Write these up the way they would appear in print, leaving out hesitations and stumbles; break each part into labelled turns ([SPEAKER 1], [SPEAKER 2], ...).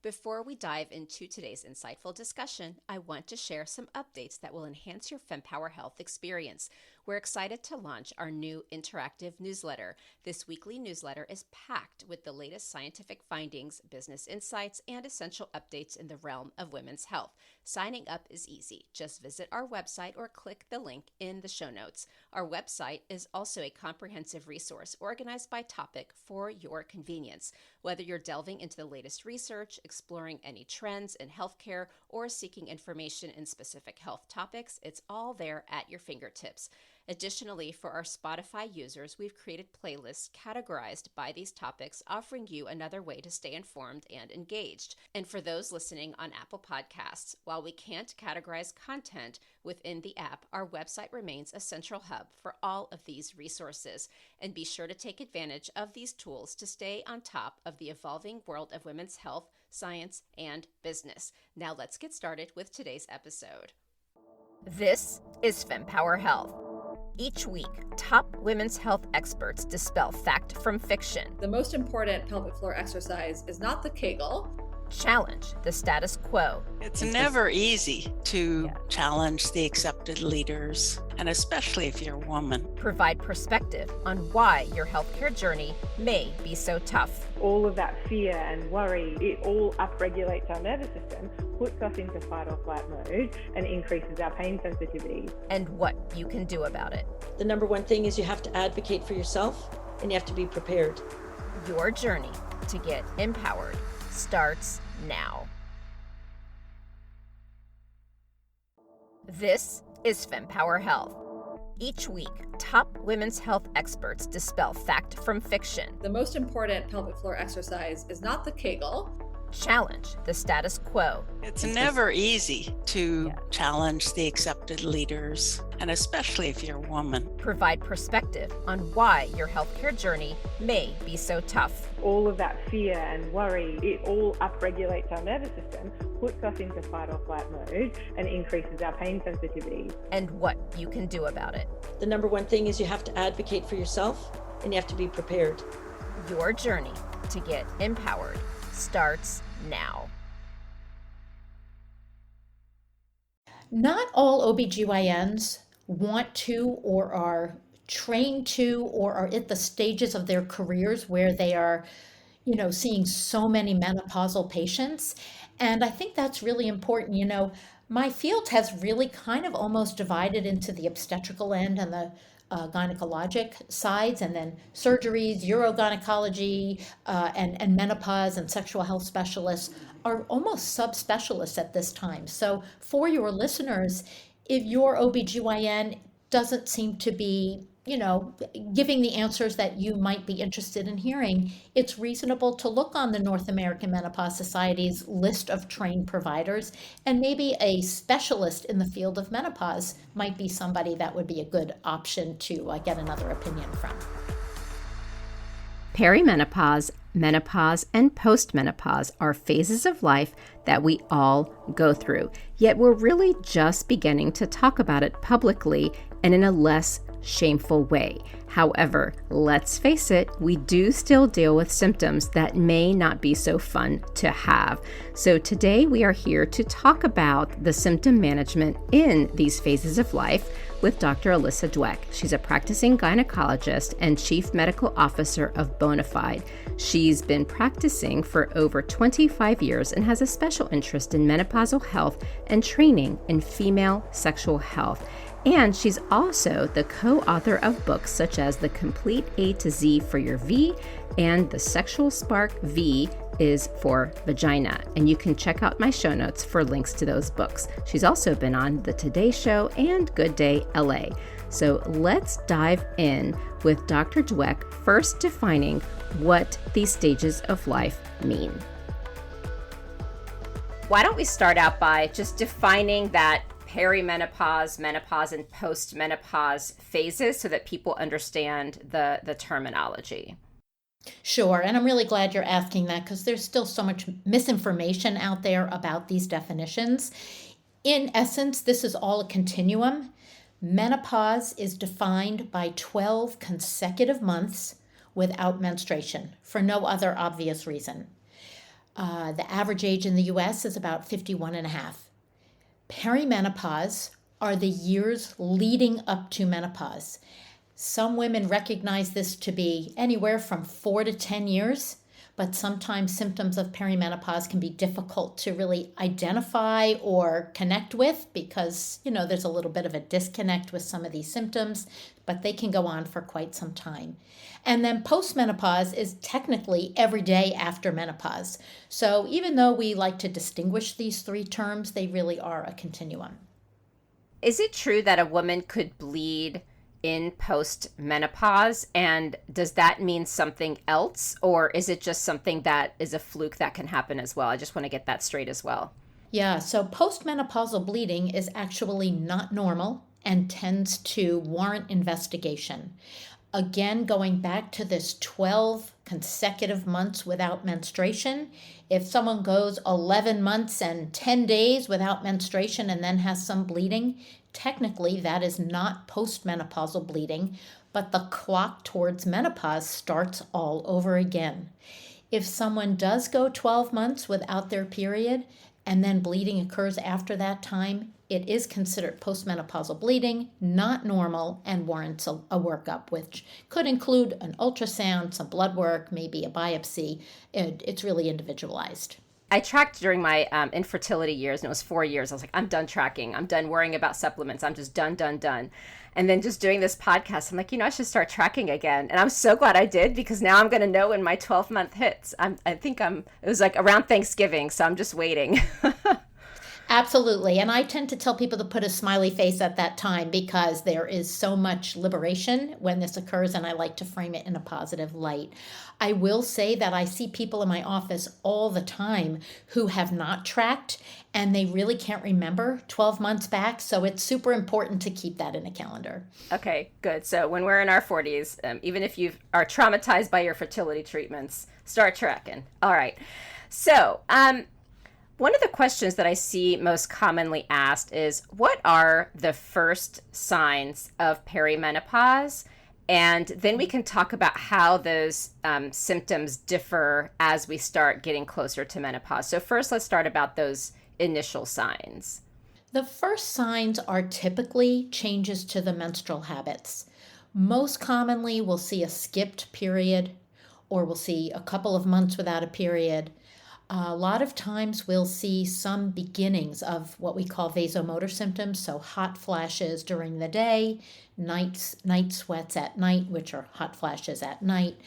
[SPEAKER 1] Before we dive into today's insightful discussion, I want to share some updates that will enhance your Fempower Health experience. We're excited to launch our new interactive newsletter. This weekly newsletter is packed with the latest scientific findings, business insights, and essential updates in the realm of women's health. Signing up is easy. Just visit our website or click the link in the show notes. Our website is also a comprehensive resource organized by topic for your convenience. Whether you're delving into the latest research, exploring any trends in healthcare, or seeking information in specific health topics, it's all there at your fingertips. Additionally, for our Spotify users, we've created playlists categorized by these topics, offering you another way to stay informed and engaged. And for those listening on Apple Podcasts, while we can't categorize content within the app, our website remains a central hub for all of these resources. And be sure to take advantage of these tools to stay on top of the evolving world of women's health, science, and business. Now let's get started with today's episode. This is Fempower Health. Each week, top women's health experts dispel fact from fiction.
[SPEAKER 2] The most important pelvic floor exercise is not the Kegel.
[SPEAKER 1] Challenge the status quo.
[SPEAKER 3] It's never easy to challenge the accepted leaders, and especially if you're a woman.
[SPEAKER 1] Provide perspective on why your healthcare journey may be so tough.
[SPEAKER 4] All of that fear and worry, it all upregulates our nervous system, puts us into fight or flight mode, and increases our pain sensitivity.
[SPEAKER 1] And what you can do about it.
[SPEAKER 5] The number one thing is you have to advocate for yourself, and you have to be prepared.
[SPEAKER 1] Your journey to get empowered starts now. This is Fempower Health. Each week, top women's health experts dispel fact from fiction.
[SPEAKER 2] The most important pelvic floor exercise is not the Kegel.
[SPEAKER 1] Challenge the status quo.
[SPEAKER 3] It's never easy to challenge the accepted leaders, and especially if you're a woman.
[SPEAKER 1] Provide perspective on why your healthcare journey may be so tough.
[SPEAKER 4] All of that fear and worry, it all upregulates our nervous system, puts us into fight or flight mode, and increases our pain sensitivity.
[SPEAKER 1] And what you can do about it.
[SPEAKER 5] The number one thing is you have to advocate for yourself, and you have to be prepared.
[SPEAKER 1] Your journey to get empowered starts now.
[SPEAKER 6] Not all OB/GYNs want to or are trained to or are at the stages of their careers where they are, seeing so many menopausal patients. And I think that's really important. My field has really kind of almost divided into the obstetrical end and the gynecologic sides, and then surgeries, urogynecology, and menopause and sexual health specialists are almost subspecialists at this time. So for your listeners, if your OB/GYN doesn't seem to be, giving the answers that you might be interested in hearing, it's reasonable to look on the North American Menopause Society's list of trained providers, and maybe a specialist in the field of menopause might be somebody that would be a good option to get another opinion from.
[SPEAKER 1] Perimenopause, menopause, and postmenopause are phases of life that we all go through, yet we're really just beginning to talk about it publicly and in a less shameful way. However, let's face it, we do still deal with symptoms that may not be so fun to have. So today we are here to talk about the symptom management in these phases of life with Dr. Alyssa Dweck. She's a practicing gynecologist and chief medical officer of Bonafide. She's been practicing for over 25 years and has a special interest in menopausal health and training in female sexual health. And she's also the co-author of books such as The Complete A to Z for Your V and The Sexual Spark V is for Vagina. And you can check out my show notes for links to those books. She's also been on The Today Show and Good Day LA. So let's dive in with Dr. Dweck, first defining what these stages of life mean. Why don't we start out by just defining that perimenopause, menopause, and postmenopause phases so that people understand the terminology?
[SPEAKER 6] Sure, and I'm really glad you're asking that because there's still so much misinformation out there about these definitions. In essence, this is all a continuum. Menopause is defined by 12 consecutive months without menstruation for no other obvious reason. The average age in the US is about 51 and a half. Perimenopause are the years leading up to menopause. Some women recognize this to be anywhere from 4 to 10 years, but sometimes symptoms of perimenopause can be difficult to really identify or connect with because, there's a little bit of a disconnect with some of these symptoms, but they can go on for quite some time. And then postmenopause is technically every day after menopause. So even though we like to distinguish these three terms, they really are a continuum.
[SPEAKER 1] Is it true that a woman could bleed in post-menopause, and does that mean something else, or is it just something that is a fluke that can happen as well? I just want to get that straight as well.
[SPEAKER 6] Yeah, so postmenopausal bleeding is actually not normal and tends to warrant investigation. Again, going back to this 12 consecutive months without menstruation, if someone goes 11 months and 10 days without menstruation and then has some bleeding, technically that is not postmenopausal bleeding, but the clock towards menopause starts all over again. If someone does go 12 months without their period and then bleeding occurs after that time, it is considered postmenopausal bleeding, not normal, and warrants a workup, which could include an ultrasound, some blood work, maybe a biopsy. It's really individualized.
[SPEAKER 1] I tracked during my infertility years, and it was 4 years. I was like, I'm done tracking. I'm done worrying about supplements. I'm just done. And then just doing this podcast, I'm like, I should start tracking again. And I'm so glad I did, because now I'm going to know when my 12th month hits. It was like around Thanksgiving, so I'm just waiting.
[SPEAKER 6] Absolutely. And I tend to tell people to put a smiley face at that time because there is so much liberation when this occurs, and I like to frame it in a positive light. I will say that I see people in my office all the time who have not tracked, and they really can't remember 12 months back. So it's super important to keep that in a calendar.
[SPEAKER 1] Okay, good. So when we're in our 40s, even if you are traumatized by your fertility treatments, start tracking. All right. So, one of the questions that I see most commonly asked is, what are the first signs of perimenopause? And then we can talk about how those symptoms differ as we start getting closer to menopause. So first, let's start about those initial signs.
[SPEAKER 6] The first signs are typically changes to the menstrual habits. Most commonly, we'll see a skipped period, or we'll see a couple of months without a period. A lot of times we'll see some beginnings of what we call vasomotor symptoms, so hot flashes during the day, night sweats at night, which are hot flashes at night.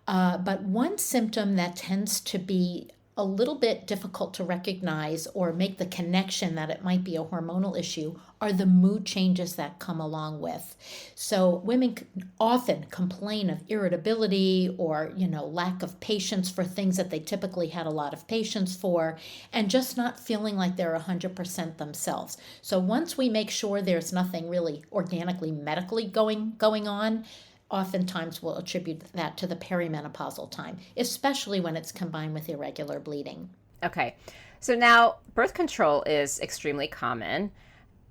[SPEAKER 6] But one symptom that tends to be a little bit difficult to recognize or make the connection that it might be a hormonal issue are the mood changes that come along with. So women often complain of irritability or, lack of patience for things that they typically had a lot of patience for, and just not feeling like they're 100% themselves. So once we make sure there's nothing really organically, medically going on, oftentimes we'll attribute that to the perimenopausal time, especially when it's combined with irregular bleeding.
[SPEAKER 1] Okay. So now birth control is extremely common.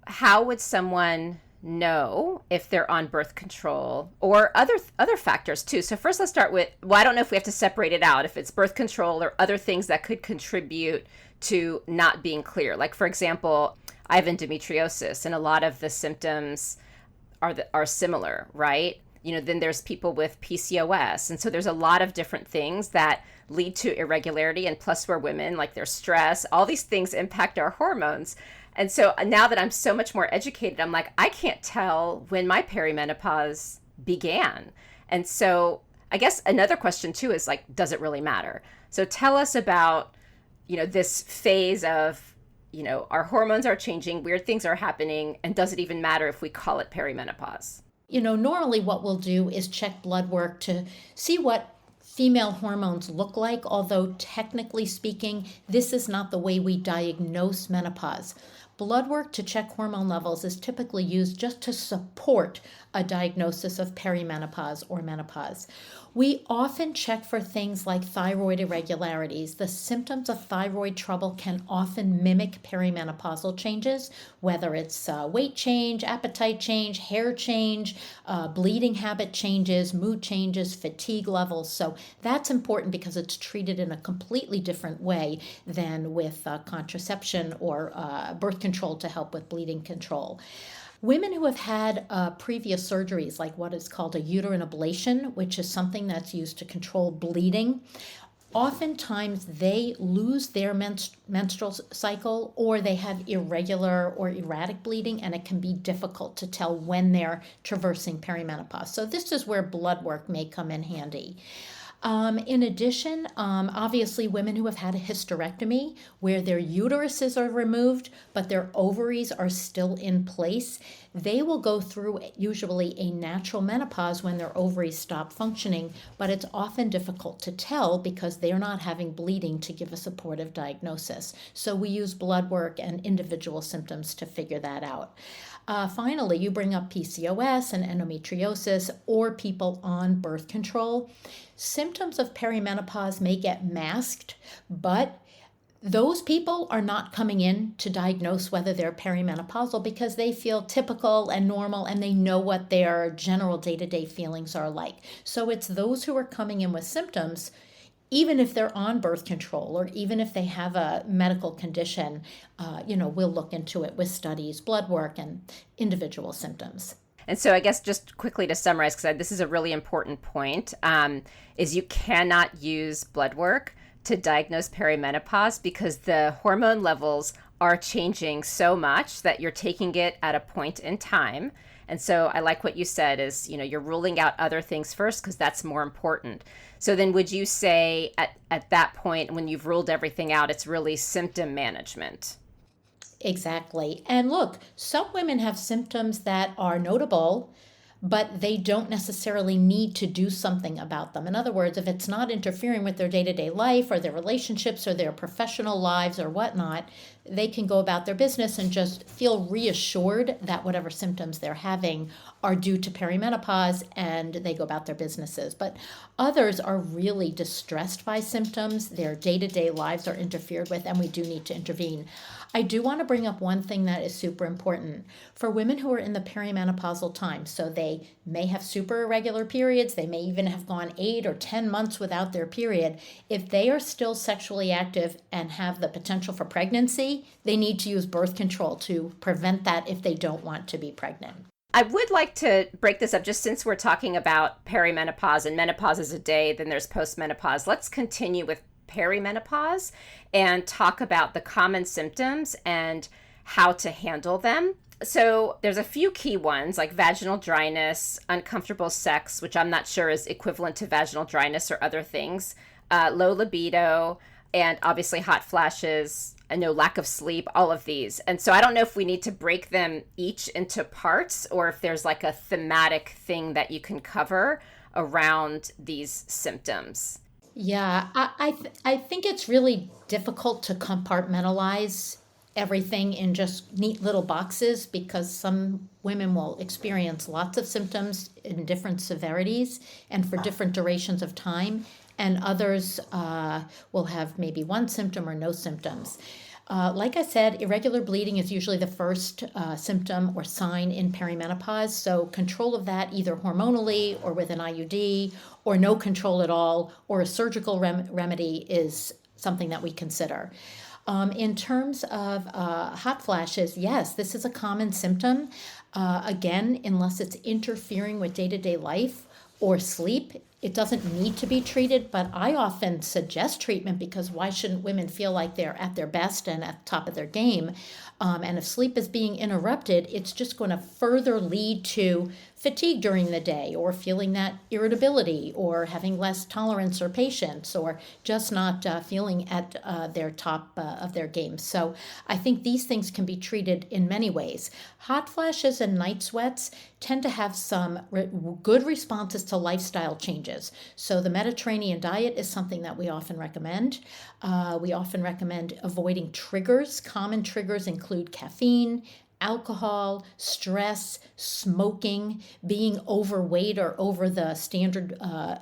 [SPEAKER 1] How would someone know if they're on birth control, or other factors too? So first let's start with, I don't know if we have to separate it out, if it's birth control or other things that could contribute to not being clear. Like, for example, I have endometriosis, and a lot of the symptoms are similar, right? Then there's people with PCOS. And so there's a lot of different things that lead to irregularity. And plus we're women, like there's stress, all these things impact our hormones. And so now that I'm so much more educated, I'm like, I can't tell when my perimenopause began. And so I guess another question too is like, does it really matter? So tell us about, this phase of, our hormones are changing, weird things are happening, and does it even matter if we call it perimenopause?
[SPEAKER 6] Normally what we'll do is check blood work to see what female hormones look like, although technically speaking, this is not the way we diagnose menopause. Blood work to check hormone levels is typically used just to support a diagnosis of perimenopause or menopause. We often check for things like thyroid irregularities. The symptoms of thyroid trouble can often mimic perimenopausal changes, whether it's weight change, appetite change, hair change, bleeding habit changes, mood changes, fatigue levels. So that's important because it's treated in a completely different way than with contraception or birth control to help with bleeding control. Women who have had previous surgeries, like what is called a uterine ablation, which is something that's used to control bleeding, oftentimes they lose their menstrual cycle, or they have irregular or erratic bleeding, and it can be difficult to tell when they're traversing perimenopause. So this is where blood work may come in handy. In addition, obviously women who have had a hysterectomy where their uteruses are removed but their ovaries are still in place, they will go through usually a natural menopause when their ovaries stop functioning, but it's often difficult to tell because they're not having bleeding to give a supportive diagnosis. So we use blood work and individual symptoms to figure that out. Finally, you bring up PCOS and endometriosis or people on birth control. Symptoms of perimenopause may get masked, but those people are not coming in to diagnose whether they're perimenopausal because they feel typical and normal and they know what their general day-to-day feelings are like. So it's those who are coming in with symptoms, even if they're on birth control or even if they have a medical condition, we'll look into it with studies, blood work, and individual symptoms.
[SPEAKER 1] And so I guess just quickly to summarize, because this is a really important point, is you cannot use blood work to diagnose perimenopause because the hormone levels are changing so much that you're taking it at a point in time. And so I like what you said is, you're ruling out other things first because that's more important. So then would you say at that point, when you've ruled everything out, it's really symptom management?
[SPEAKER 6] Exactly. And look, some women have symptoms that are notable, but they don't necessarily need to do something about them. In other words, if it's not interfering with their day-to-day life or their relationships or their professional lives or whatnot, they can go about their business and just feel reassured that whatever symptoms they're having are due to perimenopause, and they go about their businesses. But others are really distressed by symptoms. Their day-to-day lives are interfered with, and we do need to intervene. I do want to bring up one thing that is super important. For women who are in the perimenopausal time, so they may have super irregular periods, they may even have gone 8 or 10 months without their period, if they are still sexually active and have the potential for pregnancy, they need to use birth control to prevent that if they don't want to be pregnant.
[SPEAKER 1] I would like to break this up just since we're talking about perimenopause and menopause is a day, then there's postmenopause. Let's continue with perimenopause and talk about the common symptoms and how to handle them. So there's a few key ones like vaginal dryness, uncomfortable sex, which I'm not sure is equivalent to vaginal dryness or other things, low libido, and obviously hot flashes, lack of sleep, all of these. And so I don't know if we need to break them each into parts or if there's like a thematic thing that you can cover around these symptoms.
[SPEAKER 6] Yeah, I think it's really difficult to compartmentalize everything in just neat little boxes because some women will experience lots of symptoms in different severities and for different durations of time, and others will have maybe one symptom or no symptoms. Like I said, irregular bleeding is usually the first symptom or sign in perimenopause. So control of that either hormonally or with an IUD or no control at all or a surgical remedy is something that we consider. In terms of hot flashes, yes, this is a common symptom. Again, unless it's interfering with day-to-day life or sleep, it doesn't need to be treated, but I often suggest treatment because why shouldn't women feel like they're at their best and at the top of their game? And if sleep is being interrupted, it's just going to further lead to fatigue during the day or feeling that irritability or having less tolerance or patience or just not feeling at their top of their game. So I think these things can be treated in many ways. Hot flashes and night sweats tend to have some good responses to lifestyle changes. So the Mediterranean diet is something that we often recommend. We often recommend avoiding triggers. Common triggers include caffeine, alcohol, stress, smoking, being overweight or over the standard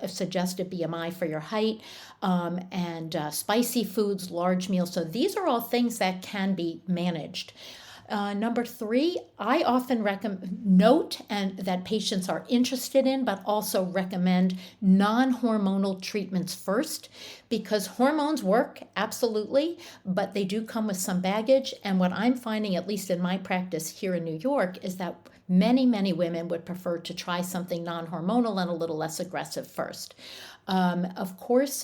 [SPEAKER 6] suggested BMI for your height, and spicy foods, large meals. So these are all things that can be managed. Number 3, I often note and that patients are interested in, but also recommend non-hormonal treatments first, because hormones work, absolutely, but they do come with some baggage. And what I'm finding, at least in my practice here in New York, is that many women would prefer to try something non-hormonal and a little less aggressive first. Of course,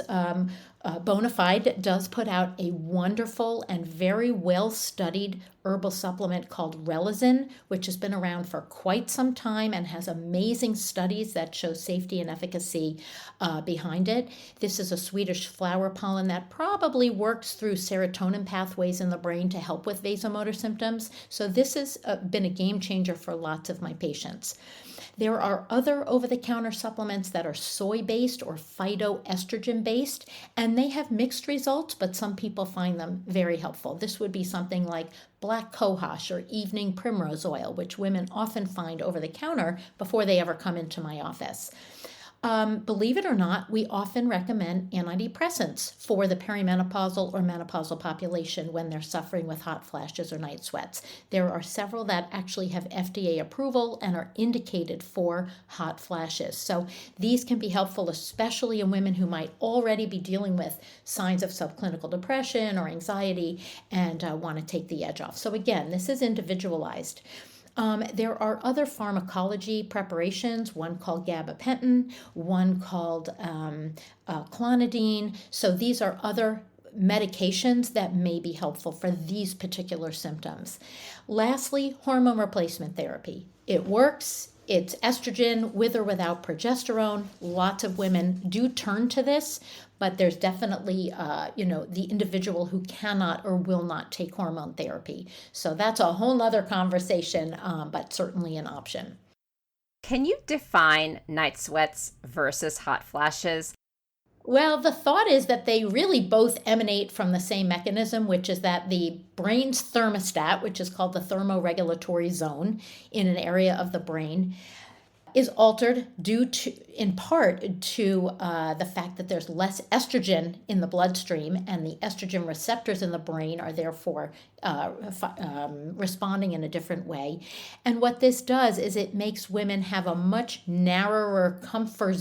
[SPEAKER 6] Bonafide does put out a wonderful and very well-studied herbal supplement called Relazin, which has been around for quite some time and has amazing studies that show safety and efficacy behind it. This is a Swedish flower pollen that probably works through serotonin pathways in the brain to help with vasomotor symptoms. So this has been a game changer for lots of my patients. There are other over-the-counter supplements that are soy-based or phytoestrogen-based, and they have mixed results, but some people find them very helpful. This would be something like black cohosh or evening primrose oil, which women often find over the counter before they ever come into my office. Believe it or not, we often recommend antidepressants for the perimenopausal or menopausal population when they're suffering with hot flashes or night sweats. There are several that actually have FDA approval and are indicated for hot flashes. So these can be helpful, especially in women who might already be dealing with signs of subclinical depression or anxiety and want to take the edge off. So again, this is individualized. There are other pharmacology preparations, one called gabapentin, one called clonidine. So these are other medications that may be helpful for these particular symptoms. Lastly, hormone replacement therapy. It works. It's estrogen with or without progesterone. Lots of women do turn to this, but there's definitely, the individual who cannot or will not take hormone therapy. So that's a whole nother conversation, but certainly an option.
[SPEAKER 1] Can you define night sweats versus hot flashes?
[SPEAKER 6] Well, the thought is that they really both emanate from the same mechanism, which is that the brain's thermostat, which is called the thermoregulatory zone in an area of the brain, is altered due to, in part, to the fact that there's less estrogen in the bloodstream, and the estrogen receptors in the brain are therefore responding in a different way. And what this does is it makes women have a much narrower comfort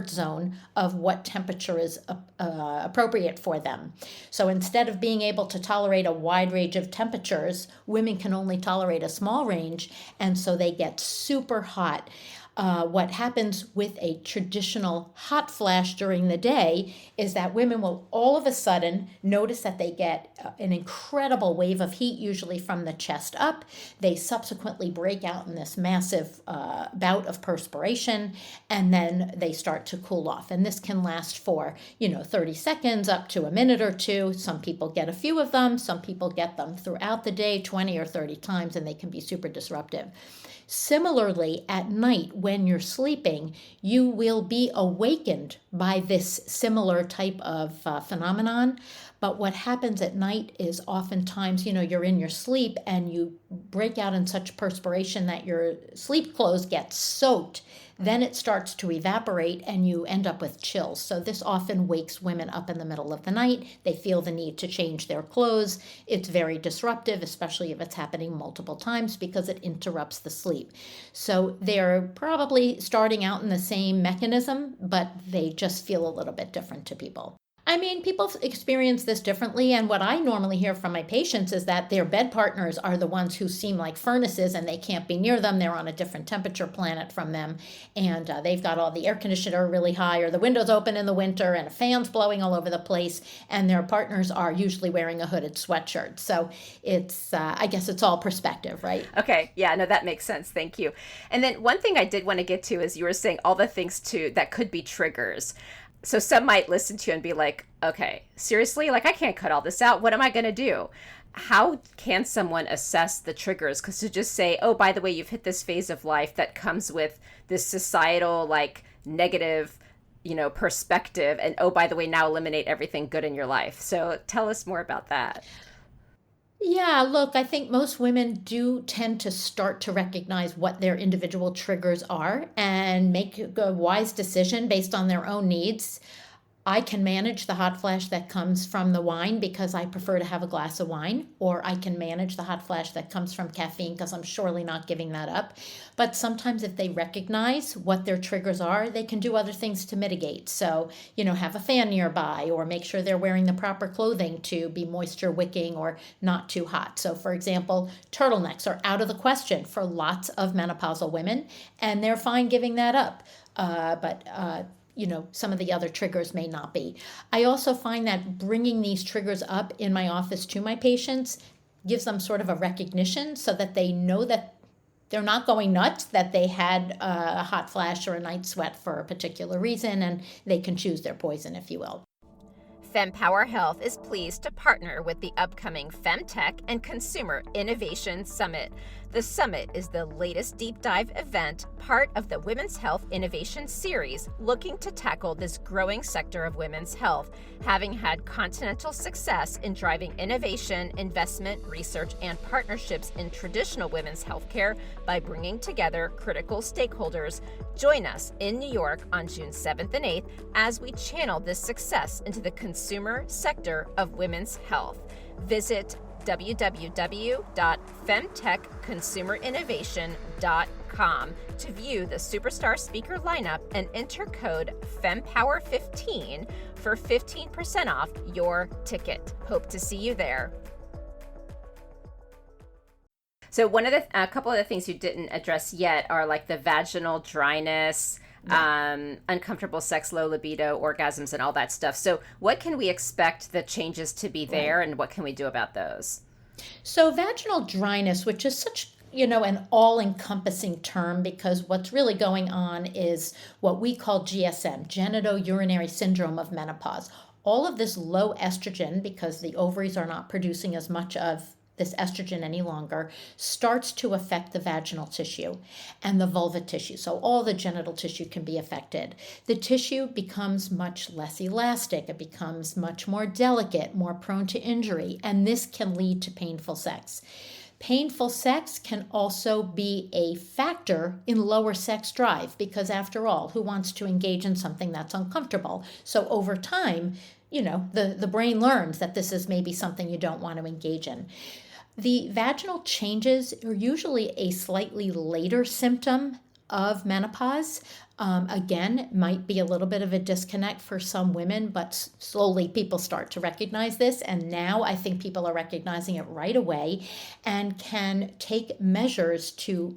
[SPEAKER 6] zone of what temperature is appropriate for them. So instead of being able to tolerate a wide range of temperatures, women can only tolerate a small range, and so they get super hot. What happens with a traditional hot flash during the day is that women will all of a sudden notice that they get an incredible wave of heat, usually from the chest up. They subsequently break out in this massive bout of perspiration, and then they start to cool off. And this can last for, 30 seconds up to a minute or two. Some people get a few of them. Some people get them throughout the day, 20 or 30 times, and they can be super disruptive. Similarly, at night when you're sleeping, you will be awakened by this similar type of phenomenon. But what happens at night is oftentimes, you're in your sleep and you break out in such perspiration that your sleep clothes get soaked. Then it starts to evaporate and you end up with chills. So this often wakes women up in the middle of the night. They feel the need to change their clothes. It's very disruptive, especially if it's happening multiple times, because it interrupts the sleep. So they're probably starting out in the same mechanism, but they just feel a little bit different to people. I mean, people experience this differently, and what I normally hear from my patients is that their bed partners are the ones who seem like furnaces and they can't be near them. They're on a different temperature planet from them, and they've got all the air conditioner really high, or the windows open in the winter and fans blowing all over the place, and their partners are usually wearing a hooded sweatshirt. So it's, I guess it's all perspective, right?
[SPEAKER 1] Okay. Yeah, no, that makes sense. Thank you. And then one thing I did want to get to is you were saying all the things too that could be triggers. So some might listen to you and be like, okay, seriously? Like, I can't cut all this out. What am I going to do? How can someone assess the triggers? Because to just say, oh, by the way, you've hit this phase of life that comes with this societal, negative, perspective. And oh, by the way, now eliminate everything good in your life. So tell us more about that.
[SPEAKER 6] Yeah, look, I think most women do tend to start to recognize what their individual triggers are and make a wise decision based on their own needs. I can manage the hot flash that comes from the wine because I prefer to have a glass of wine, or I can manage the hot flash that comes from caffeine because I'm surely not giving that up. But sometimes, if they recognize what their triggers are, they can do other things to mitigate. So, have a fan nearby, or make sure they're wearing the proper clothing to be moisture wicking or not too hot. So, for example, turtlenecks are out of the question for lots of menopausal women, and they're fine giving that up. But some of the other triggers may not be. I also find that bringing these triggers up in my office to my patients gives them sort of a recognition so that they know that they're not going nuts, that they had a hot flash or a night sweat for a particular reason, and they can choose their poison, if you will.
[SPEAKER 1] Fempower Health is pleased to partner with the upcoming Femtech and Consumer Innovation Summit. The summit is the latest deep dive event, part of the Women's Health Innovation Series, looking to tackle this growing sector of women's health, having had continental success in driving innovation, investment, research, and partnerships in traditional women's healthcare by bringing together critical stakeholders. Join us in New York on June 7th and 8th as we channel this success into the consumer sector of women's health. Visit www.femtechconsumerinnovation.com to view the superstar speaker lineup and enter code FEMPOWER15 for 15% off your ticket. Hope to see you there. So a couple of the things you didn't address yet are like the vaginal dryness, uncomfortable sex, low libido, orgasms, and all that stuff. So what can we expect the changes to be there, and what can we do about those?
[SPEAKER 6] So vaginal dryness, which is such an all-encompassing term, because what's really going on is what we call GSM, genitourinary syndrome of menopause. All of this low estrogen, because the ovaries are not producing as much of this estrogen any longer, starts to affect the vaginal tissue and the vulva tissue. So all the genital tissue can be affected. The tissue becomes much less elastic. It becomes much more delicate, more prone to injury, and this can lead to painful sex. Painful sex can also be a factor in lower sex drive because, after all, who wants to engage in something that's uncomfortable? So over time, the brain learns that this is maybe something you don't want to engage in. The vaginal changes are usually a slightly later symptom of menopause. Again, might be a little bit of a disconnect for some women, but slowly people start to recognize this. And now I think people are recognizing it right away and can take measures to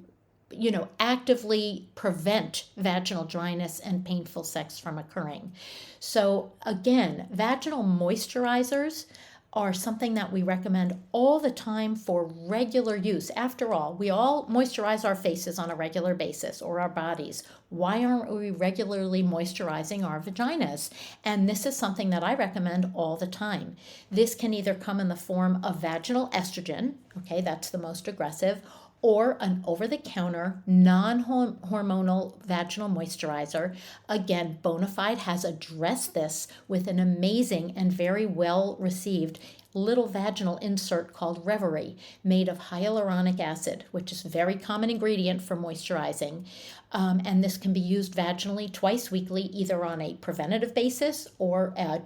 [SPEAKER 6] actively prevent vaginal dryness and painful sex from occurring. So again, vaginal moisturizers are something that we recommend all the time for regular use. After all, we all moisturize our faces on a regular basis, or our bodies. Why aren't we regularly moisturizing our vaginas? And this is something that I recommend all the time. This can either come in the form of vaginal estrogen, okay, that's the most aggressive, or an over-the-counter, non-hormonal vaginal moisturizer. Again, Bonafide has addressed this with an amazing and very well-received little vaginal insert called Reverie, made of hyaluronic acid, which is a very common ingredient for moisturizing. And this can be used vaginally twice weekly, either on a preventative basis or a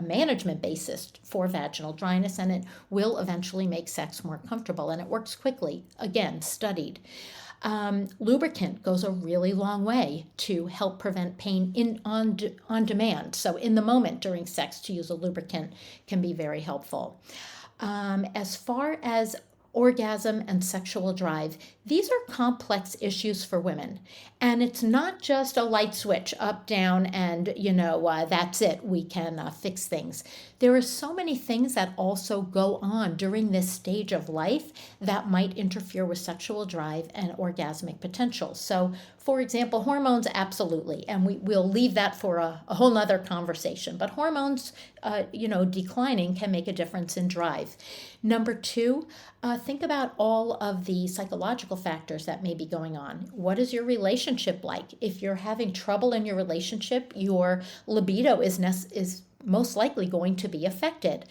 [SPEAKER 6] management basis for vaginal dryness, and it will eventually make sex more comfortable, and it works quickly. Again, studied. Lubricant goes a really long way to help prevent pain on demand. So in the moment during sex, to use a lubricant can be very helpful. As far as orgasm and sexual drive, these are complex issues for women. And it's not just a light switch up, down, and, that's it. We can fix things. There are so many things that also go on during this stage of life that might interfere with sexual drive and orgasmic potential. So, for example, hormones, absolutely. And we'll leave that for a whole nother conversation. But hormones, declining can make a difference in drive. Number two, think about all of the psychological factors that may be going on. What is your relationship like? If you're having trouble in your relationship, your libido is most likely going to be affected.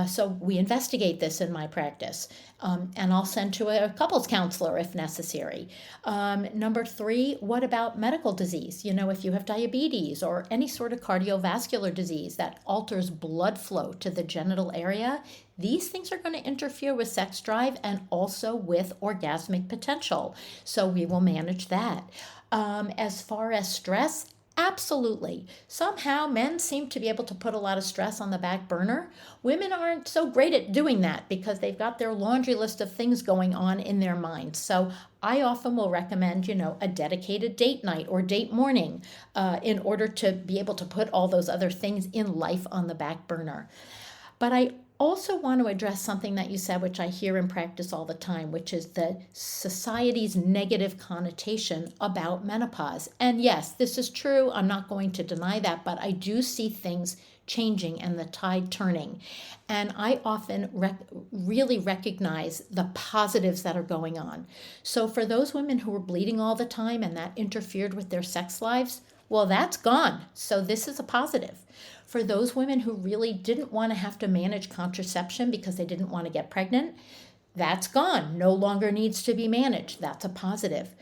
[SPEAKER 6] So we investigate this in my practice, and I'll send to a couples counselor if necessary. Number 3, what about medical disease? If you have diabetes or any sort of cardiovascular disease that alters blood flow to the genital area, these things are going to interfere with sex drive and also with orgasmic potential. So we will manage that. As far as stress, absolutely. Somehow men seem to be able to put a lot of stress on the back burner. Women aren't so great at doing that because they've got their laundry list of things going on in their minds. So I often will recommend, a dedicated date night or date morning in order to be able to put all those other things in life on the back burner. But I also want to address something that you said, which I hear in practice all the time, which is the society's negative connotation about menopause. And yes, this is true. I'm not going to deny that, but I do see things changing and the tide turning. And I often really recognize the positives that are going on. So for those women who were bleeding all the time and that interfered with their sex lives, well, that's gone. So this is a positive. For those women who really didn't want to have to manage contraception because they didn't want to get pregnant, that's gone. No longer needs to be managed. That's a positive.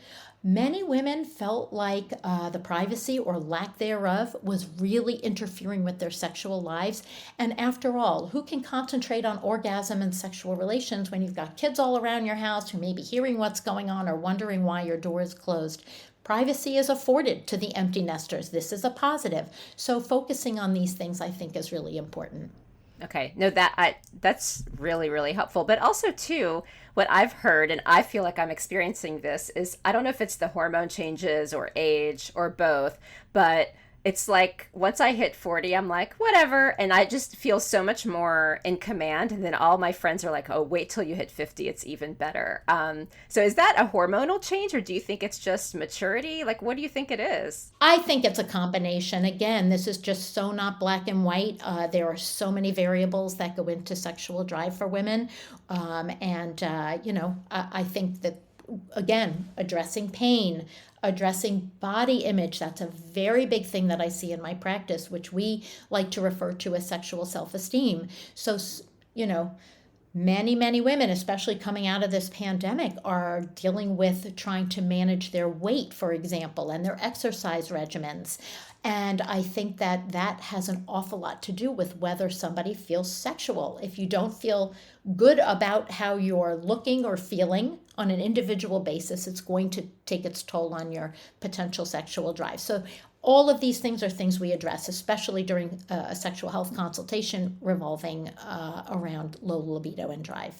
[SPEAKER 6] Many women felt like the privacy or lack thereof was really interfering with their sexual lives. And after all, who can concentrate on orgasm and sexual relations when you've got kids all around your house who may be hearing what's going on or wondering why your door is closed? Privacy is afforded to the empty nesters. This is a positive. So focusing on these things, I think, is really important.
[SPEAKER 1] Okay. No, that's really, really helpful. But also, too, what I've heard, and I feel like I'm experiencing this, is I don't know if it's the hormone changes or age or both, but it's like once I hit 40, I'm like, whatever. And I just feel so much more in command. And then all my friends are like, oh, wait till you hit 50. It's even better. So is that a hormonal change, or do you think it's just maturity? Like, what do you think it is?
[SPEAKER 6] I think it's a combination. Again, this is just so not black and white. There are so many variables that go into sexual drive for women. I think that, again, addressing pain, addressing body image, that's a very big thing that I see in my practice, which we like to refer to as sexual self-esteem. So, many women, especially coming out of this pandemic, are dealing with trying to manage their weight, for example, and their exercise regimens. And I think that has an awful lot to do with whether somebody feels sexual. If you don't feel good about how you're looking or feeling on an individual basis, it's going to take its toll on your potential sexual drive. So all of these things are things we address, especially during a sexual health consultation revolving around low libido and drive.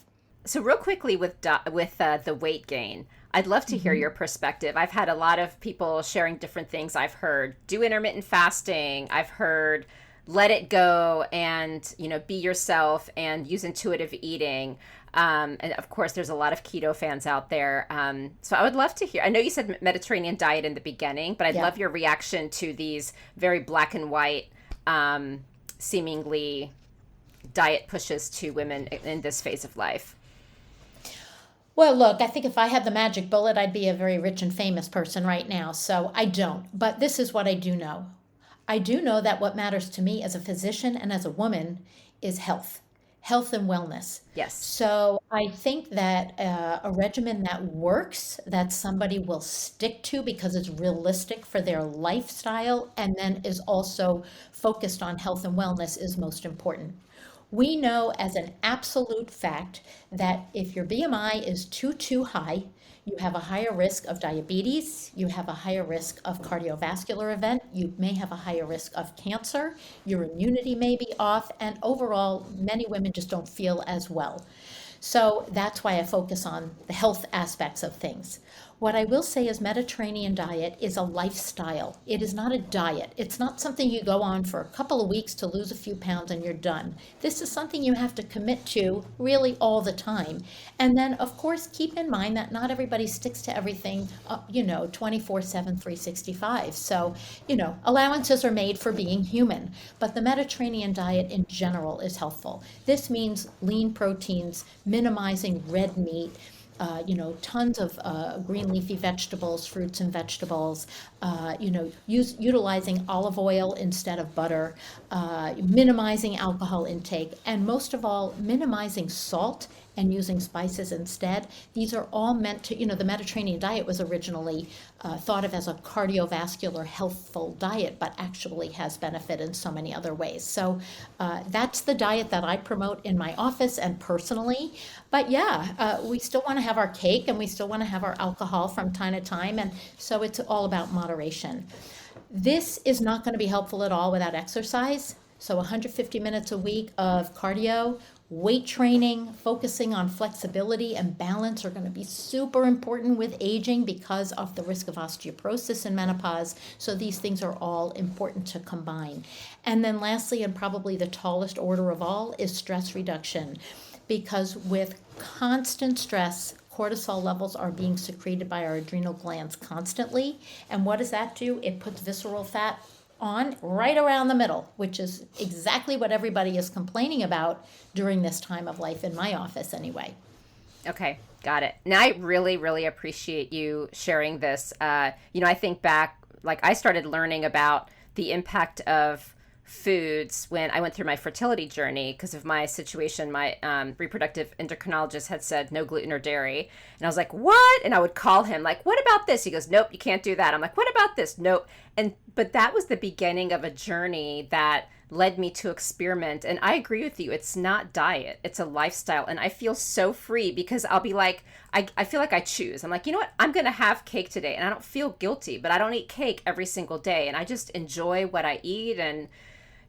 [SPEAKER 1] So real quickly with the weight gain, I'd love to hear your perspective. I've had a lot of people sharing different things. I've heard do intermittent fasting. I've heard let it go and, be yourself and use intuitive eating. And of course, there's a lot of keto fans out there. So I would love to hear, I know you said Mediterranean diet in the beginning, but I'd love your reaction to these very black and white, seemingly diet pushes to women in this phase of life.
[SPEAKER 6] Well, look, I think if I had the magic bullet, I'd be a very rich and famous person right now. So I don't. But this is what I do know. I do know that what matters to me as a physician and as a woman is health and wellness.
[SPEAKER 1] Yes.
[SPEAKER 6] So I think that a regimen that works, that somebody will stick to because it's realistic for their lifestyle and then is also focused on health and wellness, is most important. We know as an absolute fact that if your BMI is too high, you have a higher risk of diabetes, you have a higher risk of cardiovascular event, you may have a higher risk of cancer, your immunity may be off, and overall, many women just don't feel as well. So that's why I focus on the health aspects of things. What I will say is Mediterranean diet is a lifestyle. It is not a diet. It's not something you go on for a couple of weeks to lose a few pounds and you're done. This is something you have to commit to really all the time. And then, of course, keep in mind that not everybody sticks to everything, 24/7, 365. So, allowances are made for being human. But the Mediterranean diet in general is healthful. This means lean proteins, minimizing red meat, tons of green leafy vegetables, fruits and vegetables, utilizing olive oil instead of butter, minimizing alcohol intake, and most of all, minimizing salt and using spices instead. These are all meant to, the Mediterranean diet was originally thought of as a cardiovascular healthful diet, but actually has benefit in so many other ways. So that's the diet that I promote in my office and personally. But yeah, we still want to have our cake and we still want to have our alcohol from time to time. And so it's all about moderation. This is not going to be helpful at all without exercise. So 150 minutes a week of cardio, weight training, focusing on flexibility and balance are going to be super important with aging because of the risk of osteoporosis and menopause. So these things are all important to combine. And then lastly, and probably the tallest order of all, is stress reduction. Because with constant stress, cortisol levels are being secreted by our adrenal glands constantly. And what does that do? It puts visceral fat on right around the middle, which is exactly what everybody is complaining about during this time of life in my office anyway.
[SPEAKER 1] Okay, got it. Now I really, really appreciate you sharing this. I think back, like I started learning about the impact of foods when I went through my fertility journey because of my situation. My reproductive endocrinologist had said no gluten or dairy. And I was like, what? And I would call him like, what about this? He goes, nope, you can't do that. I'm like, what about this? Nope. But that was the beginning of a journey that led me to experiment. And I agree with you. It's not diet. It's a lifestyle. And I feel so free because I'll be like, I feel like I choose. I'm like, you know what? I'm going to have cake today. And I don't feel guilty, but I don't eat cake every single day. And I just enjoy what I eat. And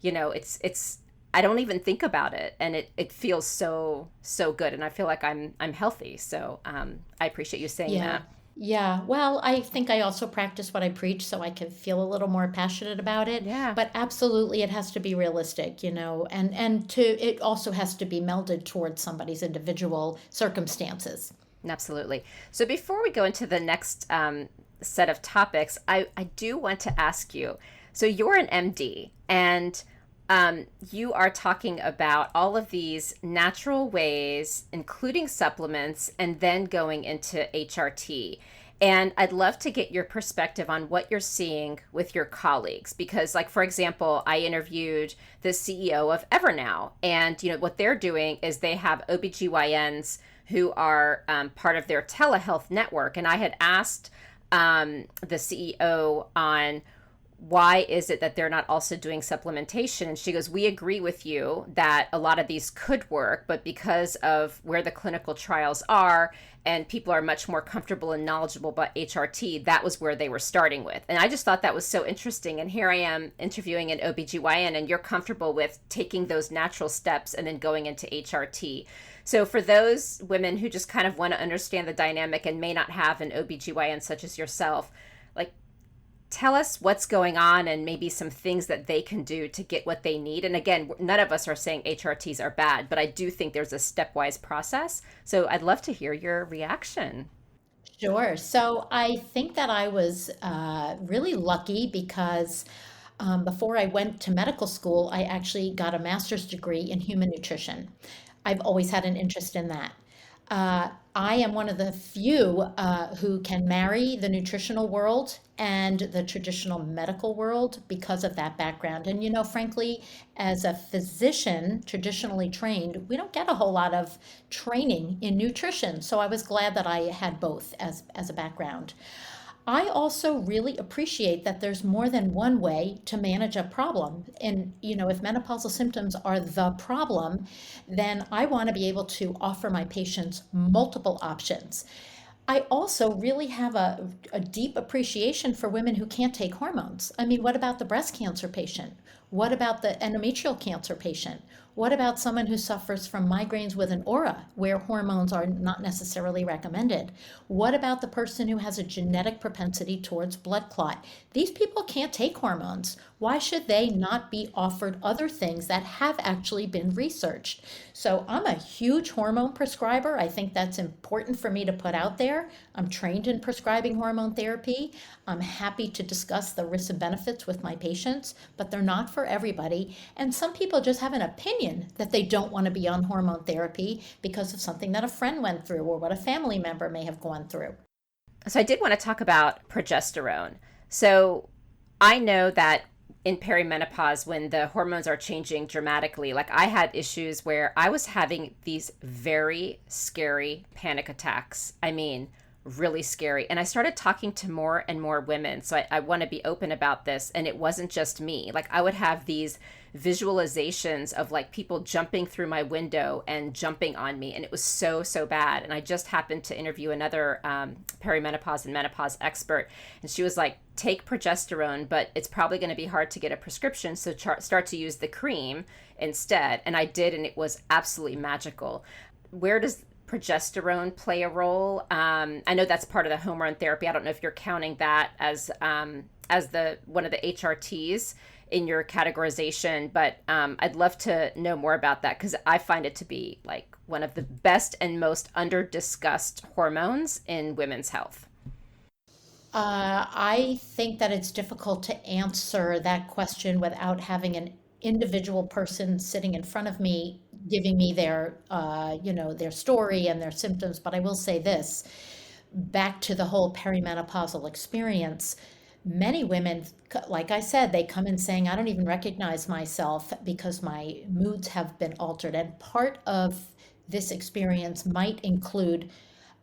[SPEAKER 1] it's I don't even think about it, and it feels so good, and I feel like I'm healthy. So I appreciate you saying that.
[SPEAKER 6] Yeah. Well, I think I also practice what I preach, so I can feel a little more passionate about it.
[SPEAKER 1] Yeah.
[SPEAKER 6] But absolutely, it has to be realistic, and it also has to be melded towards somebody's individual circumstances.
[SPEAKER 1] Absolutely. So before we go into the next set of topics, I do want to ask you. So you're an MD, and you are talking about all of these natural ways, including supplements, and then going into HRT. And I'd love to get your perspective on what you're seeing with your colleagues, because, like, for example, I interviewed the CEO of Evernow, and what they're doing is they have OB/GYNs who are part of their telehealth network. And I had asked the CEO on why is it that they're not also doing supplementation? And she goes, we agree with you that a lot of these could work, but because of where the clinical trials are and people are much more comfortable and knowledgeable about HRT, that was where they were starting with. And I just thought that was so interesting. And here I am interviewing an OB/GYN, and you're comfortable with taking those natural steps and then going into HRT. So for those women who just kind of want to understand the dynamic and may not have an OB/GYN such as yourself, like, tell us what's going on and maybe some things that they can do to get what they need. And again, none of us are saying HRTs are bad, but I do think there's a stepwise process. So I'd love to hear your reaction.
[SPEAKER 6] Sure. So I think that I was really lucky because before I went to medical school, I actually got a master's degree in human nutrition. I've always had an interest in that. I am one of the few who can marry the nutritional world and the traditional medical world because of that background. And, frankly, as a physician, traditionally trained, we don't get a whole lot of training in nutrition. So I was glad that I had both as a background. I also really appreciate that there's more than one way to manage a problem. And, if menopausal symptoms are the problem, then I want to be able to offer my patients multiple options. I also really have a deep appreciation for women who can't take hormones. I mean, what about the breast cancer patient? What about the endometrial cancer patient? What about someone who suffers from migraines with an aura where hormones are not necessarily recommended? What about the person who has a genetic propensity towards blood clot? These people can't take hormones. Why should they not be offered other things that have actually been researched? So I'm a huge hormone prescriber. I think that's important for me to put out there. I'm trained in prescribing hormone therapy. I'm happy to discuss the risks and benefits with my patients, but they're not for everybody. And some people just have an opinion opinion that they don't want to be on hormone therapy because of something that a friend went through or what a family member may have gone through.
[SPEAKER 1] So I did want to talk about progesterone. So I know that in perimenopause, when the hormones are changing dramatically, like I had issues where I was having these very scary panic attacks. I mean, really scary. And I started talking to more and more women. So I want to be open about this. And it wasn't just me. Like I would have these visualizations of like people jumping through my window and jumping on me. And it was so, so bad. And I just happened to interview another perimenopause and menopause expert. And she was like, take progesterone, but it's probably going to be hard to get a prescription. So start to use the cream instead. And I did, and it was absolutely magical. Where does progesterone play a role? I know that's part of the hormone therapy. I don't know if you're counting that as the one of the HRTs in your categorization, but I'd love to know more about that because I find it to be like one of the best and most under-discussed hormones in women's health.
[SPEAKER 6] I think that it's difficult to answer that question without having an individual person sitting in front of me giving me their their story and their symptoms. But I will say this, back to the whole perimenopausal experience, many women, like I said, they come in saying, I don't even recognize myself because my moods have been altered. And part of this experience might include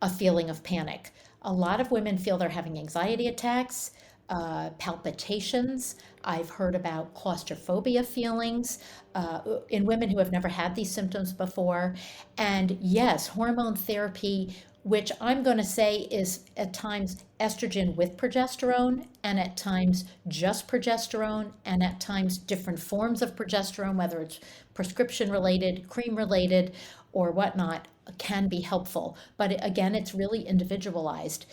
[SPEAKER 6] a feeling of panic. A lot of women feel they're having anxiety attacks, palpitations. I've heard about claustrophobia feelings in women who have never had these symptoms before. And yes, hormone therapy, which I'm going to say is at times estrogen with progesterone, and at times just progesterone, and at times different forms of progesterone, whether it's prescription related, cream related, or whatnot, can be helpful. But again, it's really individualized.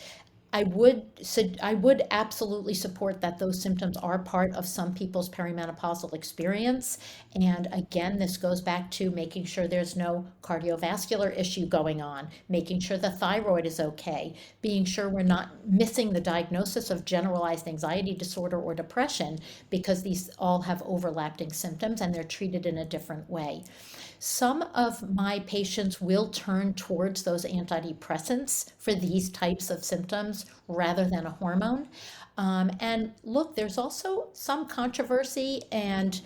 [SPEAKER 6] I would absolutely support that those symptoms are part of some people's perimenopausal experience. And again, this goes back to making sure there's no cardiovascular issue going on, making sure the thyroid is okay, being sure we're not missing the diagnosis of generalized anxiety disorder or depression, because these all have overlapping symptoms and they're treated in a different way. Some of my patients will turn towards those antidepressants for these types of symptoms rather than a hormone. And look, there's also some controversy and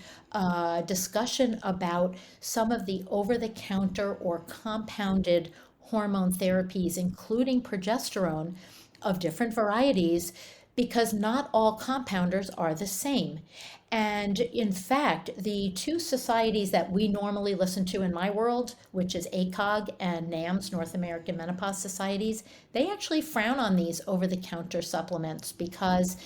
[SPEAKER 6] discussion about some of the over-the-counter or compounded hormone therapies, including progesterone of different varieties, because not all compounders are the same. And in fact, the two societies that we normally listen to in my world, which is ACOG and NAMS, North American Menopause Societies, they actually frown on these over-the-counter supplements because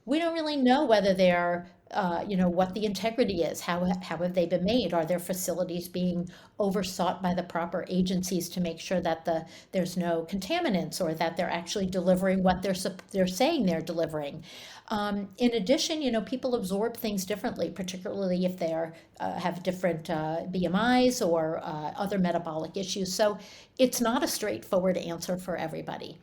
[SPEAKER 6] we don't really know whether they're, what the integrity is. How have they been made? Are their facilities being oversought by the proper agencies to make sure that there's no contaminants, or that they're actually delivering what they're saying they're delivering? In addition, people absorb things differently, particularly if they have different BMIs or other metabolic issues. So it's not a straightforward answer for everybody.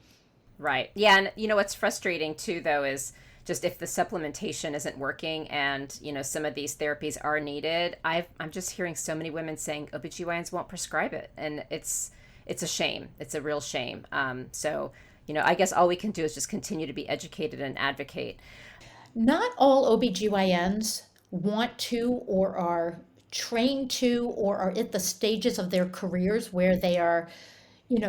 [SPEAKER 1] Right. Yeah. And what's frustrating too, though, is just if the supplementation isn't working and, some of these therapies are needed, I'm just hearing so many women saying OBGYNs won't prescribe it. And it's a shame. It's a real shame. So I guess all we can do is just continue to be educated and advocate.
[SPEAKER 6] Not all OBGYNs want to or are trained to or are at the stages of their careers where they are,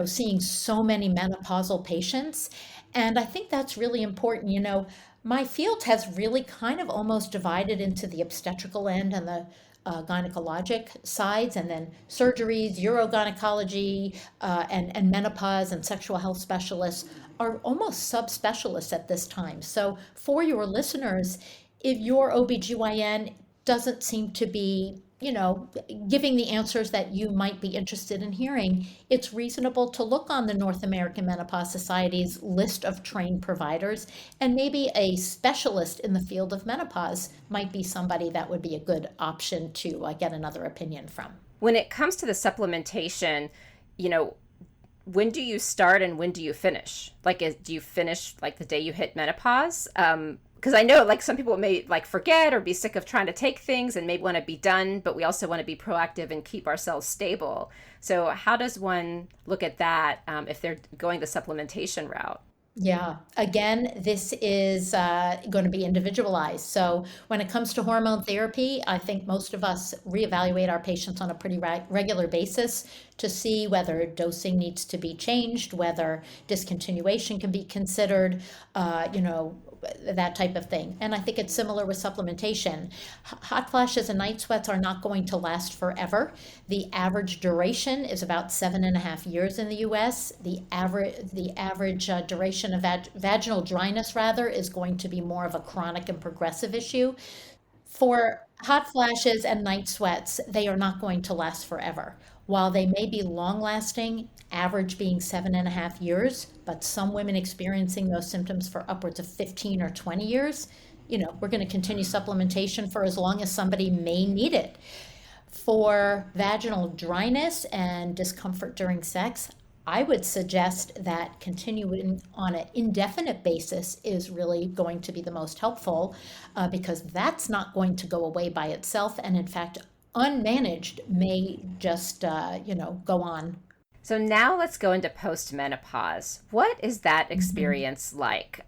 [SPEAKER 6] seeing so many menopausal patients. And I think that's really important. My field has really kind of almost divided into the obstetrical end and the gynecologic sides, and then surgeries, urogynecology, and menopause and sexual health specialists are almost subspecialists at this time. So for your listeners, if your OBGYN doesn't seem to be, giving the answers that you might be interested in hearing, it's reasonable to look on the North American Menopause Society's list of trained providers, and maybe a specialist in the field of menopause might be somebody that would be a good option to get another opinion from.
[SPEAKER 1] When it comes to the supplementation, when do you start and when do you finish? Like, do you finish like the day you hit menopause? because I know like some people may like forget or be sick of trying to take things and maybe want to be done, but we also want to be proactive and keep ourselves stable. So how does one look at that if they're going the supplementation route?
[SPEAKER 6] Yeah, again, this is going to be individualized. So when it comes to hormone therapy, I think most of us reevaluate our patients on a pretty regular basis to see whether dosing needs to be changed, whether discontinuation can be considered, you know, that type of thing. And I think it's similar with supplementation. Hot flashes and night sweats are not going to last forever. The average duration is about 7.5 years in the US. The average duration of vaginal dryness, rather, is going to be more of a chronic and progressive issue. For hot flashes and night sweats, they are not going to last forever. While they may be long lasting, average being 7.5 years, but some women experiencing those symptoms for upwards of 15 or 20 years, you know, we're going to continue supplementation for as long as somebody may need it. For vaginal dryness and discomfort during sex, I would suggest that continuing on an indefinite basis is really going to be the most helpful because that's not going to go away by itself. And in fact, unmanaged may just, you know, go on.
[SPEAKER 1] So now let's go into postmenopause. What is that experience like?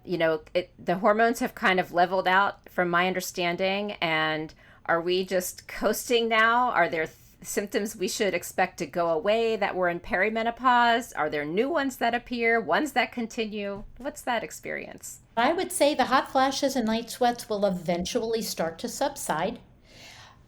[SPEAKER 1] You know, the hormones have kind of leveled out from my understanding. And are we just coasting now? Are there symptoms we should expect to go away that were in perimenopause? Are there new ones that appear, ones that continue? What's that experience?
[SPEAKER 6] I would say the hot flashes and night sweats will eventually start to subside.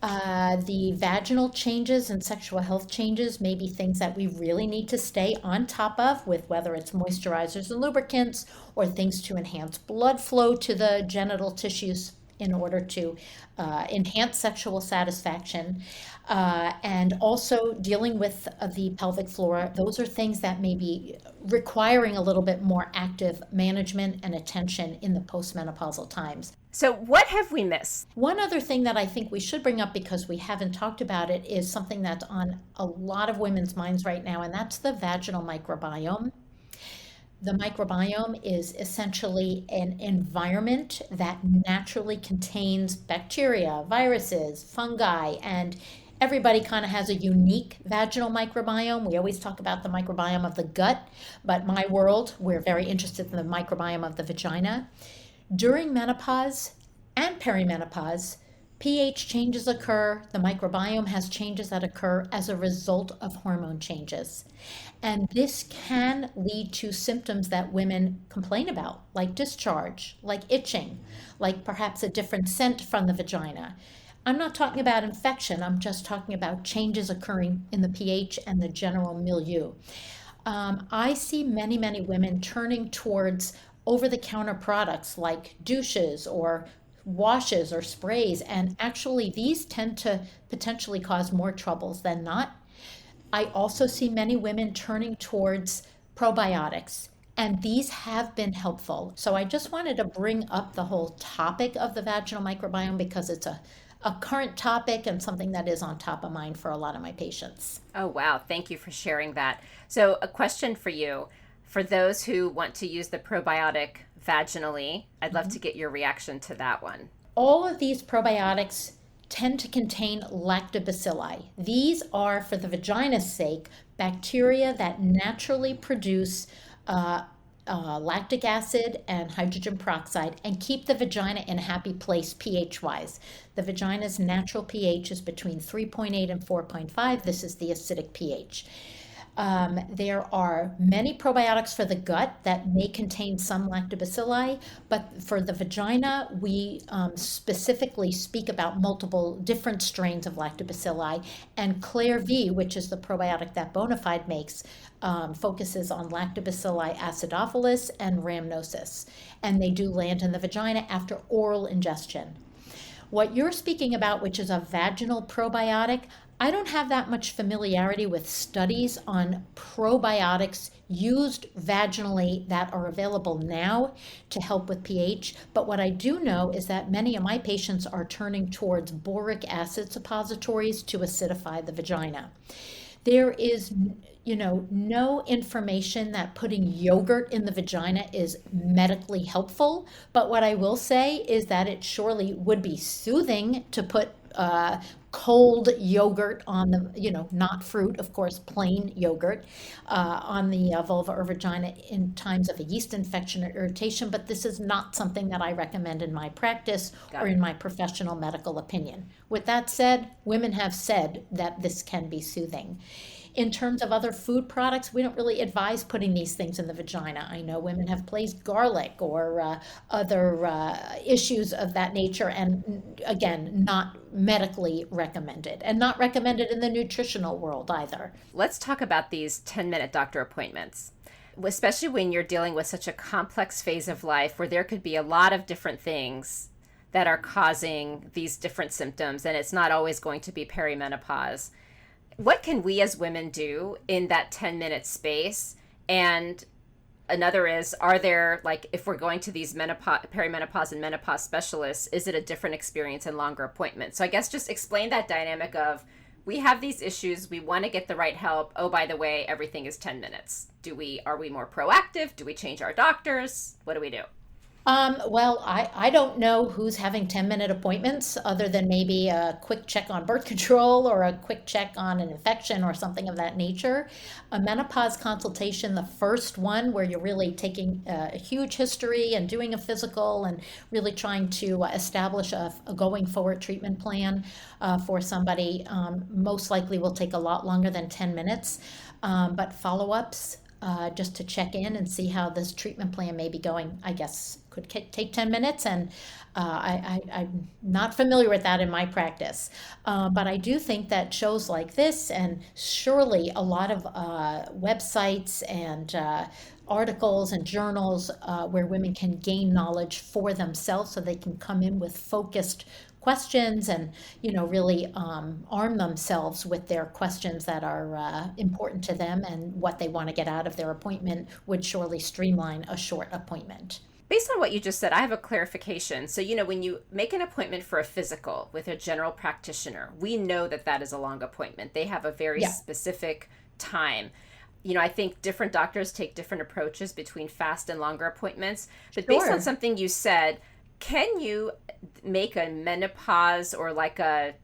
[SPEAKER 6] The vaginal changes and sexual health changes may be things that we really need to stay on top of, with whether it's moisturizers and lubricants or things to enhance blood flow to the genital tissues in order to enhance sexual satisfaction, and also dealing with the pelvic floor. Those are things that may be requiring a little bit more active management and attention in the postmenopausal times.
[SPEAKER 1] So what have we missed?
[SPEAKER 6] One other thing that I think we should bring up, because we haven't talked about it, is something that's on a lot of women's minds right now, and that's the vaginal microbiome. The microbiome is essentially an environment that naturally contains bacteria, viruses, fungi, and everybody kind of has a unique vaginal microbiome. We always talk about the microbiome of the gut, but my world, we're very interested in the microbiome of the vagina. During menopause and perimenopause, pH changes occur. The microbiome has changes that occur as a result of hormone changes. And this can lead to symptoms that women complain about, like discharge, like itching, like perhaps a different scent from the vagina. I'm not talking about infection, I'm just talking about changes occurring in the pH and the general milieu. I see many, many women turning towards over-the-counter products like douches or washes or sprays, and actually these tend to potentially cause more troubles than not. I also see many women turning towards probiotics, and these have been helpful. So I just wanted to bring up the whole topic of the vaginal microbiome because it's a current topic and something that is on top of mind for a lot of my patients.
[SPEAKER 1] Oh, wow. Thank you for sharing that. So a question for you. For those who want to use the probiotic vaginally, I'd love to get your reaction to that one.
[SPEAKER 6] All of these probiotics tend to contain lactobacilli. These are, for the vagina's sake, bacteria that naturally produce lactic acid and hydrogen peroxide and keep the vagina in a happy place pH-wise. The vagina's natural pH is between 3.8 and 4.5. This is the acidic pH. There are many probiotics for the gut that may contain some lactobacilli, but for the vagina, we specifically speak about multiple different strains of lactobacilli, and Claire V, which is the probiotic that Bonafide makes, focuses on lactobacilli acidophilus and rhamnosus, and they do land in the vagina after oral ingestion. What you're speaking about, which is a vaginal probiotic, I don't have that much familiarity with studies on probiotics used vaginally that are available now to help with pH, but what I do know is that many of my patients are turning towards boric acid suppositories to acidify the vagina. There is, no information that putting yogurt in the vagina is medically helpful. But what I will say is that it surely would be soothing to put cold yogurt on the, not fruit, of course, plain yogurt on the vulva or vagina in times of a yeast infection or irritation. But this is not something that I recommend in my practice or in my professional medical opinion. With that said, women have said that this can be soothing. In terms of other food products, we don't really advise putting these things in the vagina. I know women have placed garlic or other issues of that nature, and again, not medically recommended, and not recommended in the nutritional world either.
[SPEAKER 1] Let's talk about these 10-minute doctor appointments, especially when you're dealing with such a complex phase of life where there could be a lot of different things that are causing these different symptoms, and it's not always going to be perimenopause. What can we as women do in that 10-minute space? And another is, are there, like, if we're going to these perimenopause and menopause specialists, is it a different experience and longer appointment? So I guess just explain that dynamic of, we have these issues, we want to get the right help. Oh, by the way, everything is 10 minutes. Are we more proactive? Do we change our doctors? What do we do?
[SPEAKER 6] Well, I don't know who's having 10-minute appointments other than maybe a quick check on birth control or a quick check on an infection or something of that nature. A menopause consultation, the first one where you're really taking a huge history and doing a physical and really trying to establish a going forward treatment plan for somebody, most likely will take a lot longer than 10 minutes. But follow-ups, just to check in and see how this treatment plan may be going, I guess could take 10 minutes. And I'm not familiar with that in my practice. But I do think that shows like this, and surely a lot of websites and articles and journals where women can gain knowledge for themselves so they can come in with focused questions and really arm themselves with their questions that are important to them and what they want to get out of their appointment would surely streamline a short appointment.
[SPEAKER 1] Based on what you just said, I have a clarification. So, when you make an appointment for a physical with a general practitioner, we know that that is a long appointment. They have a very specific time. I think different doctors take different approaches between fast and longer appointments. But based on something you said, can you make a menopause or like a,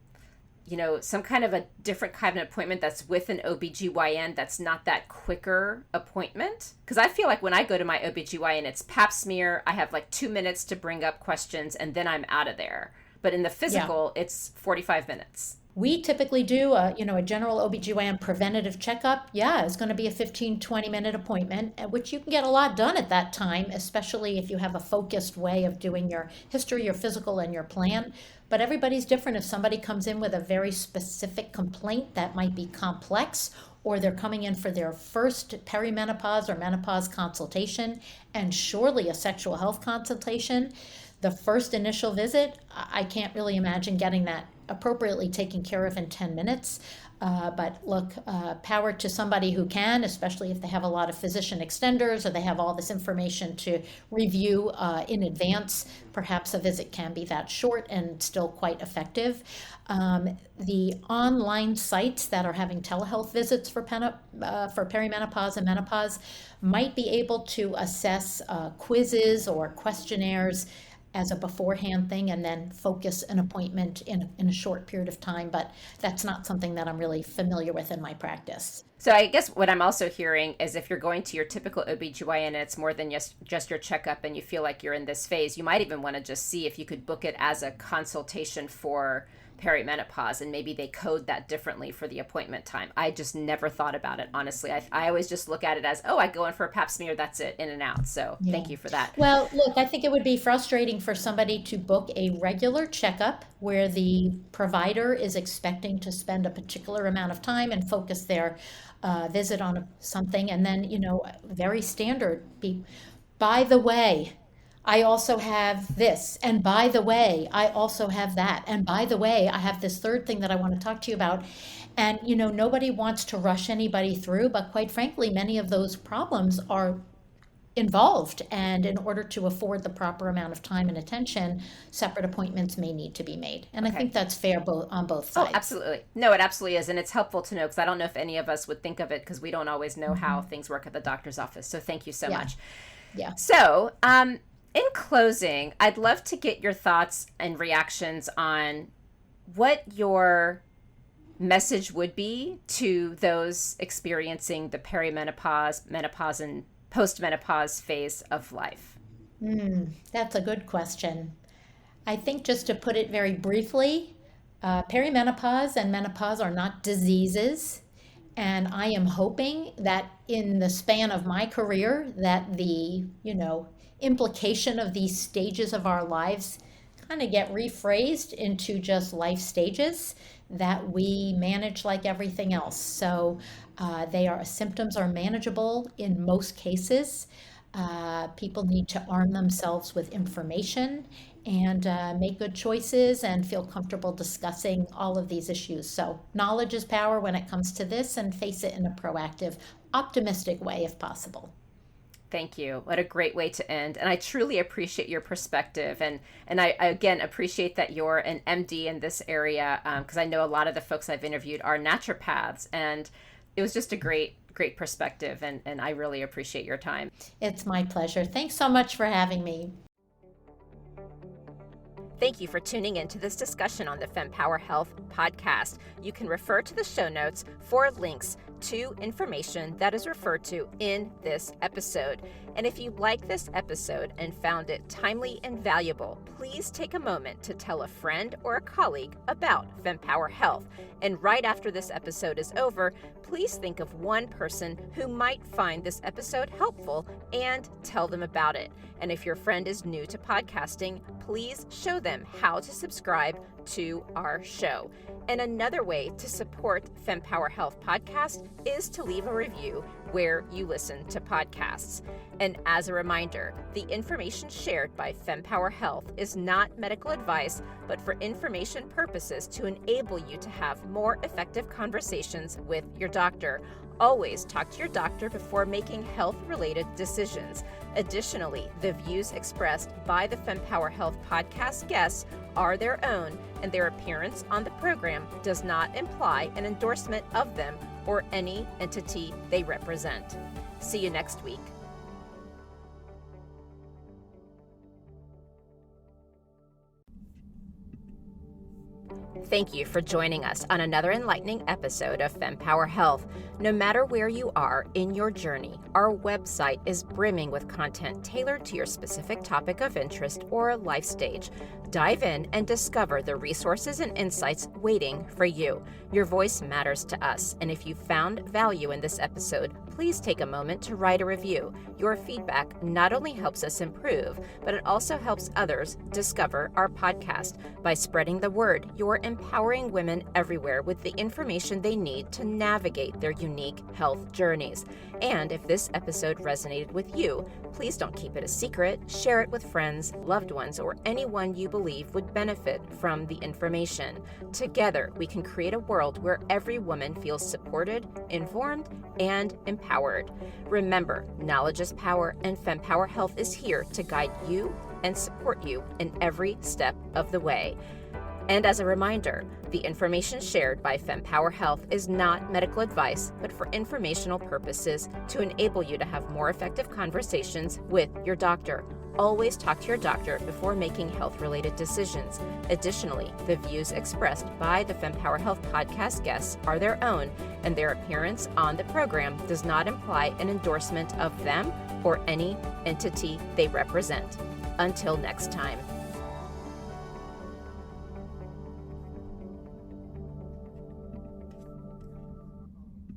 [SPEAKER 1] some kind of a different kind of appointment that's with an OB/GYN that's not that quicker appointment? Because I feel like when I go to my OB/GYN, it's pap smear. I have like 2 minutes to bring up questions and then I'm out of there. But in the physical, it's 45 minutes.
[SPEAKER 6] We typically do a general OB/GYN preventative checkup. Yeah, it's going to be a 15-20 minute appointment, at which you can get a lot done at that time, especially if you have a focused way of doing your history, your physical, and your plan. But everybody's different. If somebody comes in with a very specific complaint that might be complex, or they're coming in for their first perimenopause or menopause consultation, and surely a sexual health consultation, the first initial visit, I can't really imagine getting that appropriately taken care of in 10 minutes. But look, power to somebody who can, especially if they have a lot of physician extenders or they have all this information to review in advance. Perhaps a visit can be that short and still quite effective. The online sites that are having telehealth visits for perimenopause and menopause might be able to assess quizzes or questionnaires as a beforehand thing and then focus an appointment in a short period of time. But that's not something that I'm really familiar with in my practice.
[SPEAKER 1] So I guess what I'm also hearing is if you're going to your typical OB/GYN and it's more than just your checkup and you feel like you're in this phase, you might even want to just see if you could book it as a consultation for perimenopause, and maybe they code that differently for the appointment time. I just never thought about it, honestly. I always just look at it as, I go in for a pap smear, that's it, in and out. So Thank you for that.
[SPEAKER 6] Well, look, I think it would be frustrating for somebody to book a regular checkup where the provider is expecting to spend a particular amount of time and focus their visit on something, and then, very standard, by the way, I also have this, and by the way, I also have that, and by the way, I have this third thing that I want to talk to you about. And nobody wants to rush anybody through, but quite frankly, many of those problems are involved. And in order to afford the proper amount of time and attention, separate appointments may need to be made. And I think that's fair on both sides.
[SPEAKER 1] Oh, absolutely. No, it absolutely is. And it's helpful to know, because I don't know if any of us would think of it, because we don't always know how things work at the doctor's office. So thank you so much.
[SPEAKER 6] Yeah.
[SPEAKER 1] So in closing, I'd love to get your thoughts and reactions on what your message would be to those experiencing the perimenopause, menopause, and postmenopause phase of life.
[SPEAKER 6] That's a good question. I think, just to put it very briefly, perimenopause and menopause are not diseases. And I am hoping that in the span of my career, that the, implication of these stages of our lives kind of get rephrased into just life stages that we manage like everything else. So symptoms are manageable in most cases. People need to arm themselves with information and make good choices and feel comfortable discussing all of these issues. So knowledge is power when it comes to this, and face it in a proactive, optimistic way if possible.
[SPEAKER 1] Thank you. What a great way to end. And I truly appreciate your perspective. And I again appreciate that you're an MD in this area, because I know a lot of the folks I've interviewed are naturopaths. And it was just a great perspective. And I really appreciate your time.
[SPEAKER 6] It's my pleasure. Thanks so much for having me.
[SPEAKER 1] Thank you for tuning in to this discussion on the Fempower Health podcast. You can refer to the show notes for links to information that is referred to in this episode. And if you like this episode and found it timely and valuable, please take a moment to tell a friend or a colleague about Fempower Health. And right after this episode is over, please think of one person who might find this episode helpful and tell them about it. And if your friend is new to podcasting, please show them how to subscribe to our show. And another way to support Fempower Health podcast is to leave a review where you listen to podcasts. And as a reminder, the information shared by Fempower Health is not medical advice, but for information purposes to enable you to have more effective conversations with your doctor. Always talk to your doctor before making health-related decisions. Additionally, the views expressed by the Fempower Health podcast guests are their own, and their appearance on the program does not imply an endorsement of them or any entity they represent. See you next week. Thank you for joining us on another enlightening episode of Fempower Health. No matter where you are in your journey, our website is brimming with content tailored to your specific topic of interest or life stage. Dive in and discover the resources and insights waiting for you. Your voice matters to us, and if you found value in this episode, please take a moment to write a review. Your feedback not only helps us improve, but it also helps others discover our podcast. By spreading the word, you're empowering women everywhere with the information they need to navigate their unique health journeys. And if this episode resonated with you, please don't keep it a secret. Share it with friends, loved ones, or anyone you believe would benefit from the information. Together, we can create a world where every woman feels supported, informed, and empowered. Remember, knowledge is power, and Fempower Health is here to guide you and support you in every step of the way. And as a reminder, the information shared by Fempower Health is not medical advice, but for informational purposes to enable you to have more effective conversations with your doctor. Always talk to your doctor before making health-related decisions. Additionally, the views expressed by the Fempower Health podcast guests are their own, and their appearance on the program does not imply an endorsement of them or any entity they represent. Until next time.